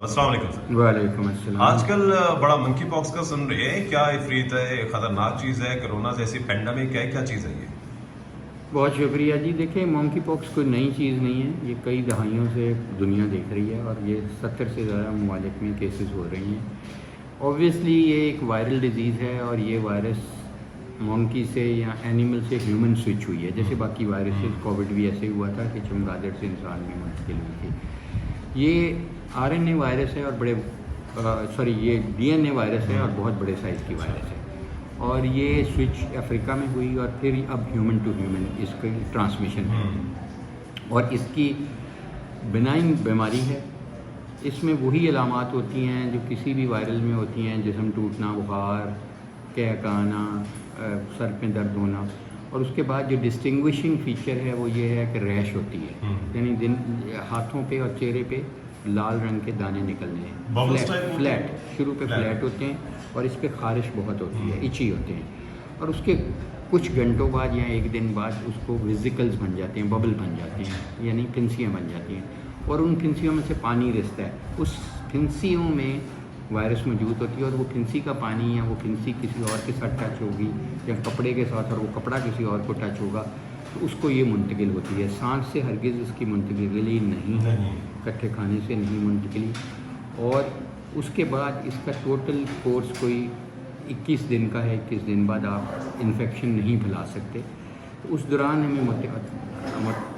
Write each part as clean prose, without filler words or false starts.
السلام علیکم سر۔ وعلیکم السلام۔ آج کل بڑا منکی پاکس کا سن رہے ہیں، کیا افریت ہے، خطرناک چیز ہے، کرونا جیسی پینڈیمک ہے، کیا چیز ہے یہ؟ بہت شکریہ جی۔ دیکھیں، مونکی پاکس کوئی نئی چیز نہیں ہے، یہ کئی دہائیوں سے دنیا دیکھ رہی ہے اور یہ 70 سے زیادہ ممالک میں کیسز ہو رہی ہیں۔ اوبویسلی یہ ایک وائرل ڈیزیز ہے اور یہ وائرس مونکی سے یا اینیمل سے ہیومن سوئچ ہوئی ہے، جیسے باقی وائرسز، کووڈ بھی ایسے ہوا تھا کہ چمگادڑ سے انسان میں منتقل ہوئی تھی۔ یہ RNA وائرس ہے اور یہ DNA وائرس ہے اور بہت بڑے سائز کی وائرس ہے، اور یہ سوئچ افریقہ میں ہوئی اور پھر اب ہیومن ٹو ہیومن اس کی ٹرانسمیشن ہے، اور اس کی بنائن بیماری ہے۔ اس میں وہی علامات ہوتی ہیں جو کسی بھی وائرل میں ہوتی ہیں، جسم ٹوٹنا، بخار، کہک آنا، سر میں درد ہونا، اور اس کے بعد جو ڈسٹنگوشنگ فیچر ہے وہ یہ ہے کہ ریش ہوتی ہے، یعنی ہاتھوں پہ اور چہرے پہ لال رنگ کے دانے نکلنے ہیں، فلیٹ شروع پہ فلیٹ ہوتے ہیں، اور اس پہ خارش بہت ہوتی ہے، ایچی ہوتے ہیں، اور اس کے کچھ گھنٹوں بعد یا ایک دن بعد اس کو ویزیکلز بن جاتے ہیں، ببل بن جاتے ہیں، یعنی پھنسیاں بن جاتی ہیں، اور ان پھنسیوں میں سے پانی رستا ہے۔ اس پھنسیوں میں وائرس موجود ہوتی ہے، اور وہ پھنسی کا پانی یا وہ پھنسی کسی اور کے ساتھ ٹچ ہوگی یا کپڑے کے ساتھ، اور وہ کپڑا کسی اور کو ٹچ ہوگا تو اس کو یہ منتقل ہوتی ہے۔ سانس سے ہرگز اس کی منتقلی نہیں ہے، اکٹھے کھانے سے نہیں منتقلی، اور اس کے بعد اس کا ٹوٹل کورس کوئی 21 دن کا ہے۔ 21 دن بعد آپ انفیکشن نہیں پھیلا سکتے، تو اس دوران ہمیں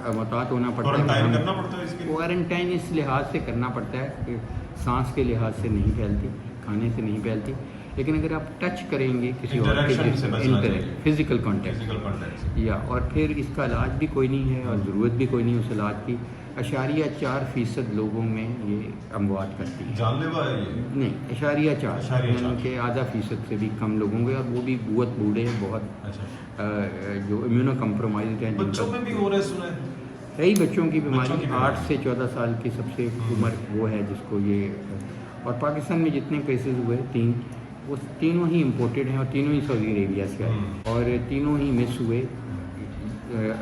محتاط ہونا پڑتا ہے۔ کوارنٹائن اس لحاظ سے کرنا پڑتا ہے کہ سانس کے لحاظ سے نہیں پھیلتی، کھانے سے نہیں پھیلتی، لیکن اگر آپ ٹچ کریں گے کسی اور کے جسم، فزیکل کانٹیکٹ یا، اور پھر اس کا علاج بھی کوئی نہیں ہے اور ضرورت بھی کوئی نہیں اس علاج کی۔ 0.4% لوگوں میں یہ اموات کرتی ہے، جان لیوا ہے یہ؟ نہیں، 0.4، یعنی کہ آدھا فیصد سے بھی کم لوگوں کے، اور وہ بھی بہت بوڑھے، بہت جو امیونو کمپرومائزڈ ہیں، بچوں میں بھی ہو رہے سنے؟ کئی بچوں کی بیماری، 8 سے 14 سال کی سب سے عمر وہ ہے جس کو یہ، اور پاکستان میں جتنے کیسز ہوئے 3، وہ تینوں ہی امپورٹڈ ہیں اور تینوں ہی سعودی عربیہ سے آئے، اور تینوں ہی مس ہوئے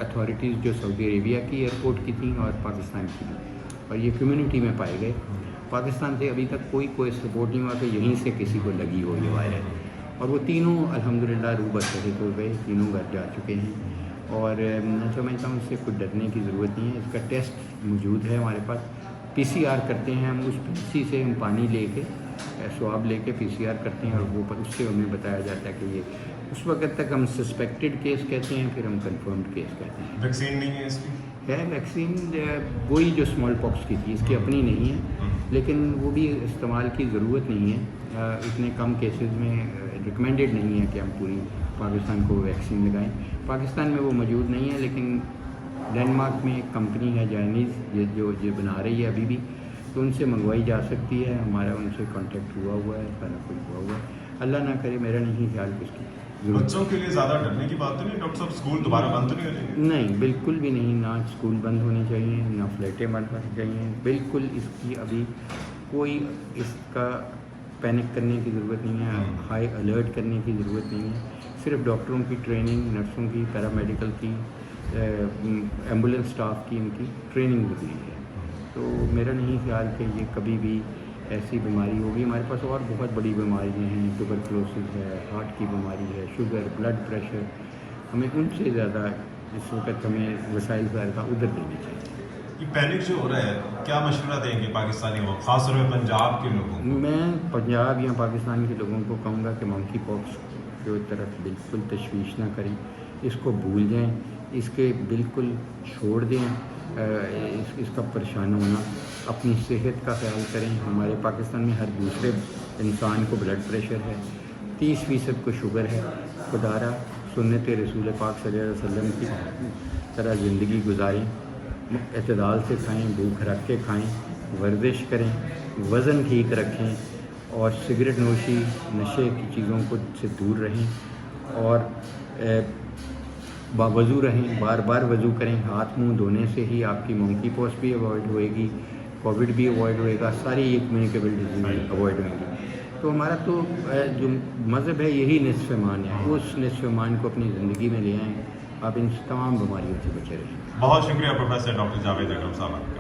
اتھارٹیز جو سعودی عربیہ کی ایئرپورٹ کی تھیں اور پاکستان کی تھیں، اور یہ کمیونٹی میں پائے گئے۔ پاکستان سے ابھی تک کوئی سپورٹ نہیں ہوا کہ یہیں سے کسی کو لگی ہو یہ وائرس، اور وہ تینوں الحمدللہ روح بصحت ہو گئے، تینوں گھر جا چکے ہیں، اور میں سمجھتا ہوں اس سے کوئی ڈرنے کی ضرورت نہیں ہے۔ اس کا ٹیسٹ موجود ہے ہمارے پاس، PCR کرتے ہیں ہم، اس پھنسی سے ہم پانی لے کے، سواب لے کے PCR کرتے ہیں، اور وہ اس سے ہمیں بتایا جاتا ہے کہ یہ، اس وقت تک ہم سسپیکٹڈ کیس کہتے ہیں، پھر ہم کنفرمڈ کیس کہتے ہیں۔ ویکسین نہیں ہے اس کی؟ ہے ویکسین، وہی جو اسمال پاکس کی تھی، اس کی اپنی نہیں ہے، لیکن وہ بھی استعمال کی ضرورت نہیں ہے، اتنے کم کیسز میں ریکمینڈڈ نہیں ہے کہ ہم پوری پاکستان کو ویکسین لگائیں۔ پاکستان میں وہ موجود نہیں ہے، لیکن ڈنمارک میں ایک کمپنی ہے جائنیز جو بنا رہی ہے ابھی بھی، تو ان سے منگوائی جا سکتی ہے، ہمارا ان سے کانٹیکٹ ہوا ہے، سارا کچھ ہوا ہے۔ اللہ نہ کرے، میرا نہیں خیال کہ اس کی بچوں کے لیے زیادہ ڈرنے کی بات تو نہیں ڈاکٹر صاحب؟ اسکول دوبارہ بند تو نہیں ہو جائیں گے؟ نہیں، بالکل بھی نہیں، نہ اسکول بند ہونے چاہیے، نہ فلیٹیں بند ہونی چاہیے، بالکل اس کی ابھی کوئی اس کا پینک کرنے کی ضرورت نہیں ہے، ہائی الرٹ کرنے کی ضرورت نہیں ہے۔ صرف ڈاکٹروں کی ٹریننگ، نرسوں کی، پیرامیڈیکل کی، ایمبولینس اسٹاف کی، ان کی ٹریننگ ضروری ہے۔ تو میرا نہیں خیال کہ یہ کبھی بھی ایسی بیماری ہوگی۔ ہمارے پاس اور بہت بڑی بیماریاں ہیں، ٹوبرکلوسس ہے، ہارٹ کی بیماری ہے، شوگر، بلڈ پریشر، ہمیں ان سے زیادہ اس وقت ہمیں وسائل کا ادھر دینے چاہیے۔ یہ پینک جو ہو رہا ہے، کیا مشورہ دیں گے پاکستانی کو، خاص طور پہ پنجاب کے لوگوں کو؟ میں پنجاب یا پاکستان کے لوگوں کو کہوں گا کہ منکی پاکس کی طرف بالکل تشویش نہ کریں، اس کو بھول جائیں، اس کے بالکل چھوڑ دیں اس کا پریشان ہونا، اپنی صحت کا خیال کریں۔ ہمارے پاکستان میں ہر دوسرے انسان کو بلڈ پریشر ہے، 30% کو شوگر ہے۔ خدارہ سنت رسول پاک صلی اللہ علیہ وسلم کی طرح زندگی گزاریں، اعتدال سے کھائیں، بھوک رکھ کے کھائیں، ورزش کریں، وزن ٹھیک رکھیں، اور سگریٹ نوشی، نشے کی چیزوں سے دور رہیں، اور باوضو رہیں، بار بار وضو کریں۔ ہاتھ منہ دھونے سے ہی آپ کی مونکی پاکس بھی اوائڈ ہوئے گی، کووڈ بھی اوائڈ ہوئے گا، ساری یہ کمیونیکیبل ڈیزیز اوائڈ ہوئیں گی۔ تو ہمارا تو جو مذہب ہے یہی نصف ایمان ہے، اس نصف ایمان کو اپنی زندگی میں لے آئیں، آپ ان تمام بیماریوں سے بچے رہیں۔ بہت شکریہ پروفیسر ڈاکٹر جاوید اکرم صاحب۔